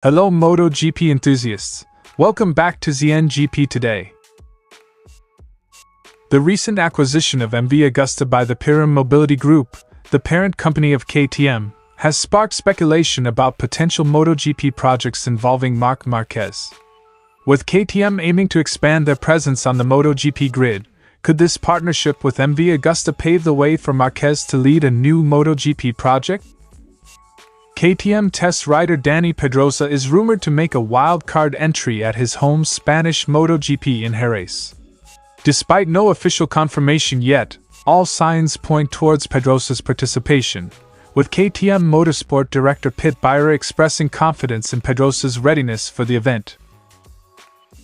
Hello MotoGP enthusiasts, welcome back to ZNGP today. The recent acquisition of MV Agusta by the Pierer Mobility Group, the parent company of KTM, has sparked speculation about potential MotoGP projects involving Marc Marquez. With KTM aiming to expand their presence on the MotoGP grid, could this partnership with MV Agusta pave the way for Marquez to lead a new MotoGP project? KTM test rider Dani Pedrosa is rumored to make a wild-card entry at his home Spanish MotoGP in Jerez. Despite no official confirmation yet, all signs point towards Pedrosa's participation, with KTM Motorsport director Beirer expressing confidence in Pedrosa's readiness for the event.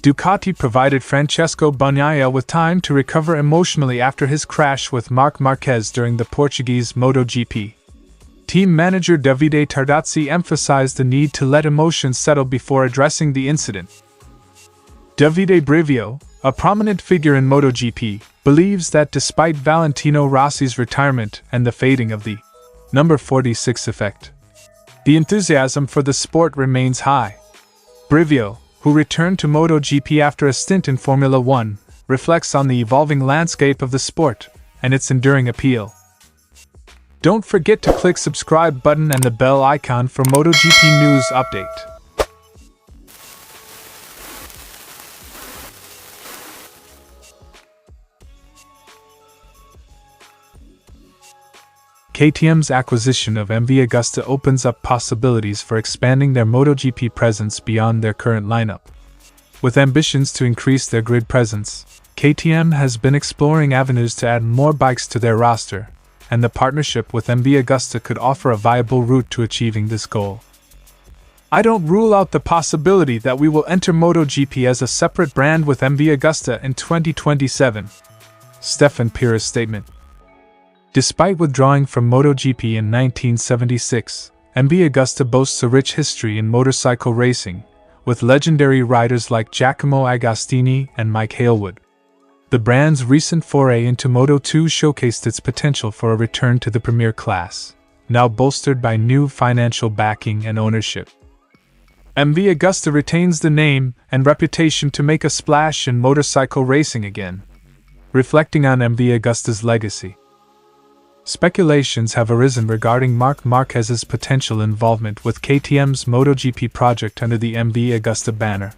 Ducati provided Francesco Bagnaia with time to recover emotionally after his crash with Marc Marquez during the Portuguese MotoGP. Team manager Davide Tardozzi emphasized the need to let emotions settle before addressing the incident. Davide Bivio, a prominent figure in MotoGP, believes that despite Valentino Rossi's retirement and the fading of the number 46 effect, the enthusiasm for the sport remains high. Bivio, who returned to MotoGP after a stint in Formula One, reflects on the evolving landscape of the sport and its enduring appeal. Don't forget to click subscribe button and the bell icon for MotoGP news update. KTM's acquisition of MV Agusta opens up possibilities for expanding their MotoGP presence beyond their current lineup. With ambitions to increase their grid presence, KTM has been exploring avenues to add more bikes to their roster, and the partnership with MV Agusta could offer a viable route to achieving this goal. I don't rule out the possibility that we will enter MotoGP as a separate brand with MV Agusta in 2027. Stefan Pierer's statement. Despite withdrawing from MotoGP in 1976, MV Agusta boasts a rich history in motorcycle racing, with legendary riders like Giacomo Agostini and Mike Hailwood. The brand's recent foray into Moto2 showcased its potential for a return to the premier class, now bolstered by new financial backing and ownership. MV Agusta retains the name and reputation to make a splash in motorcycle racing again, reflecting on MV Agusta's legacy. Speculations have arisen regarding Marc Marquez's potential involvement with KTM's MotoGP project under the MV Agusta banner.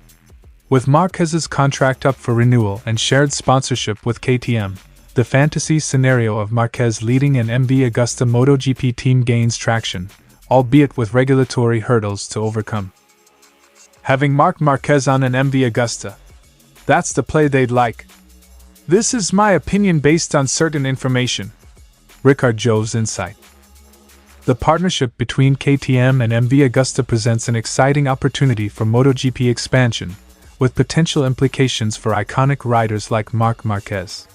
With Marquez's contract up for renewal and shared sponsorship with KTM, the fantasy scenario of Marquez leading an MV Agusta MotoGP team gains traction, albeit with regulatory hurdles to overcome. Having Marc Marquez on an MV Agusta, that's the play they'd like. This is my opinion based on certain information. Ricard Jove's insight. The partnership between KTM and MV Agusta presents an exciting opportunity for MotoGP expansion, with potential implications for iconic riders like Marc Marquez.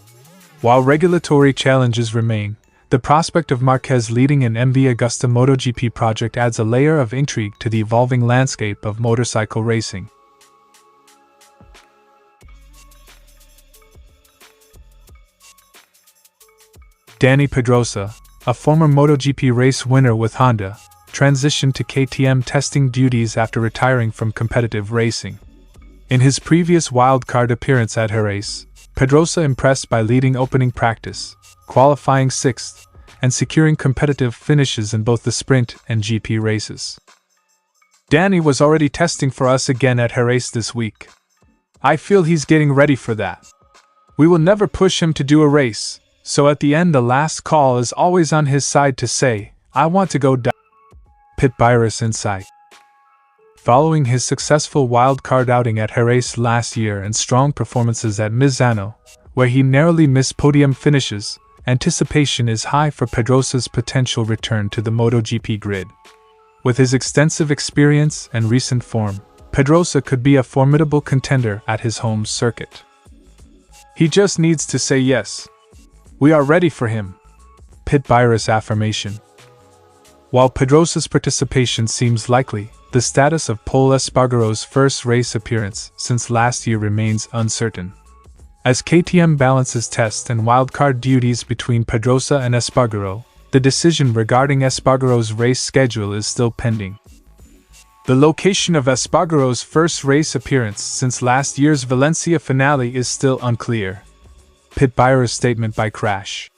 While regulatory challenges remain, the prospect of Marquez leading an MV Agusta MotoGP project adds a layer of intrigue to the evolving landscape of motorcycle racing. Dani Pedrosa, a former MotoGP race winner with Honda, transitioned to KTM testing duties after retiring from competitive racing. In his previous wildcard appearance at Jerez, Pedrosa impressed by leading opening practice, qualifying 6th, and securing competitive finishes in both the sprint and GP races. Dani was already testing for us again at Jerez this week. I feel he's getting ready for that. We will never push him to do a race, so at the end the last call is always on his side to say, I want to go down. Beirer's insight. Following his successful wildcard outing at Jerez last year and strong performances at Misano, where he narrowly missed podium finishes, anticipation is high for Pedrosa's potential return to the MotoGP grid. With his extensive experience and recent form, Pedrosa could be a formidable contender at his home circuit. He just needs to say yes. We are ready for him. Beirer's affirmation. While Pedrosa's participation seems likely, the status of Pol Espargaro's first race appearance since last year remains uncertain. As KTM balances test and wildcard duties between Pedrosa and Espargaro, the decision regarding Espargaro's race schedule is still pending. The location of Espargaro's first race appearance since last year's Valencia finale is still unclear. Pit Beirer's statement by Crash.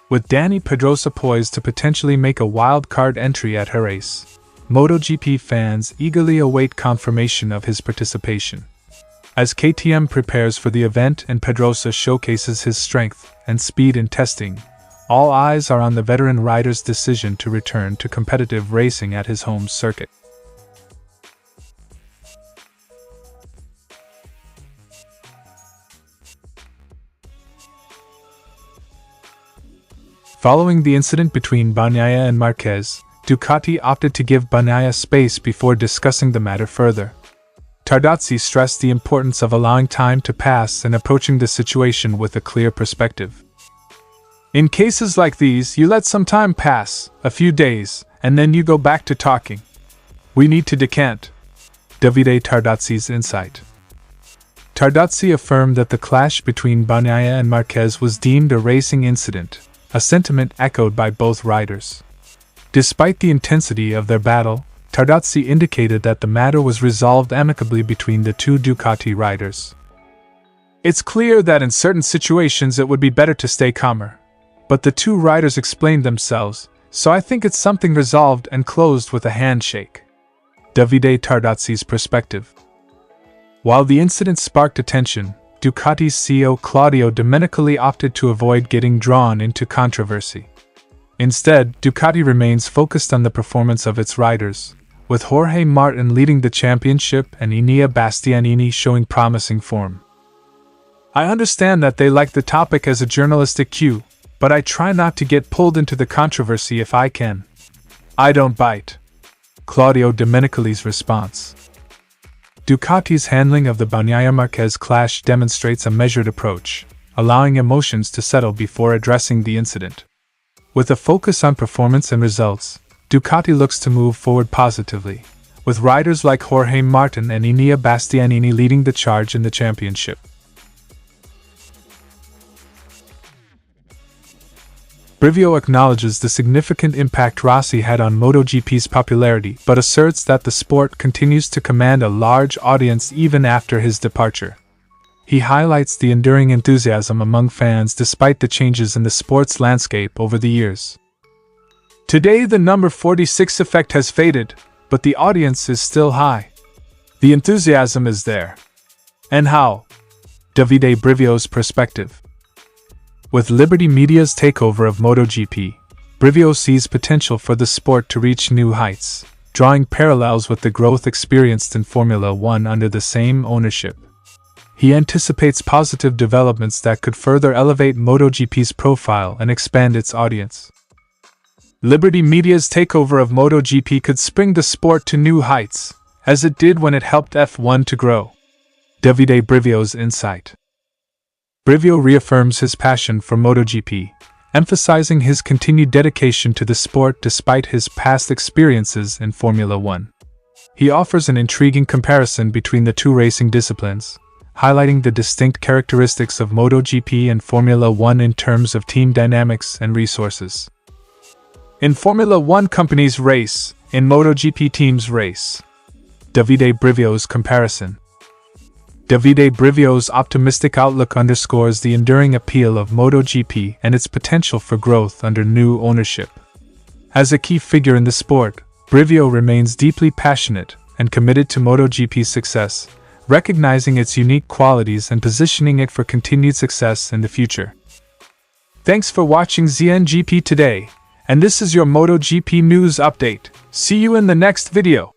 With Dani Pedrosa poised to potentially make a wild card entry at Jerez, MotoGP fans eagerly await confirmation of his participation. As KTM prepares for the event and Pedrosa showcases his strength and speed in testing, all eyes are on the veteran rider's decision to return to competitive racing at his home circuit. Following the incident between Bagnaia and Marquez, Ducati opted to give Bagnaia space before discussing the matter further. Tardozzi stressed the importance of allowing time to pass and approaching the situation with a clear perspective. In cases like these, you let some time pass, a few days, and then you go back to talking. We need to decant. Davide Tardozzi's insight. Tardozzi affirmed that the clash between Bagnaia and Marquez was deemed a racing incident, a sentiment echoed by both riders. Despite the intensity of their battle, Tardozzi indicated that the matter was resolved amicably between the two Ducati riders. It's clear that in certain situations it would be better to stay calmer, but the two riders explained themselves, so I think it's something resolved and closed with a handshake. Davide Tardozzi's perspective. While the incident sparked attention, Ducati's CEO Claudio Domenicali opted to avoid getting drawn into controversy. Instead, Ducati remains focused on the performance of its riders, with Jorge Martin leading the championship and Enea Bastianini showing promising form. I understand that they like the topic as a journalistic cue, but I try not to get pulled into the controversy if I can. I don't bite. Claudio Domenicali's response. Ducati's handling of the Bagnaia-Marquez clash demonstrates a measured approach, allowing emotions to settle before addressing the incident. With a focus on performance and results, Ducati looks to move forward positively, with riders like Jorge Martin and Enea Bastianini leading the charge in the championship. Bivio acknowledges the significant impact Rossi had on MotoGP's popularity, but asserts that the sport continues to command a large audience even after his departure. He highlights the enduring enthusiasm among fans despite the changes in the sport's landscape over the years. Today the number 46 effect has faded, but the audience is still high. The enthusiasm is there. And how? Davide Brivio's perspective. With Liberty Media's takeover of MotoGP, Bivio sees potential for the sport to reach new heights, drawing parallels with the growth experienced in Formula One under the same ownership. He anticipates positive developments that could further elevate MotoGP's profile and expand its audience. Liberty Media's takeover of MotoGP could spring the sport to new heights, as it did when it helped F1 to grow. Davide Brivio's insight. Bivio reaffirms his passion for MotoGP, emphasizing his continued dedication to the sport despite his past experiences in Formula One. He offers an intriguing comparison between the two racing disciplines, highlighting the distinct characteristics of MotoGP and Formula One in terms of team dynamics and resources. In Formula One, companies race; in MotoGP, teams race. Davide Brivio's comparison. Davide Brivio's optimistic outlook underscores the enduring appeal of MotoGP and its potential for growth under new ownership. As a key figure in the sport, Bivio remains deeply passionate and committed to MotoGP's success, recognizing its unique qualities and positioning it for continued success in the future. Thanks for watching ZNGP today, and this is your MotoGP news update. See you in the next video.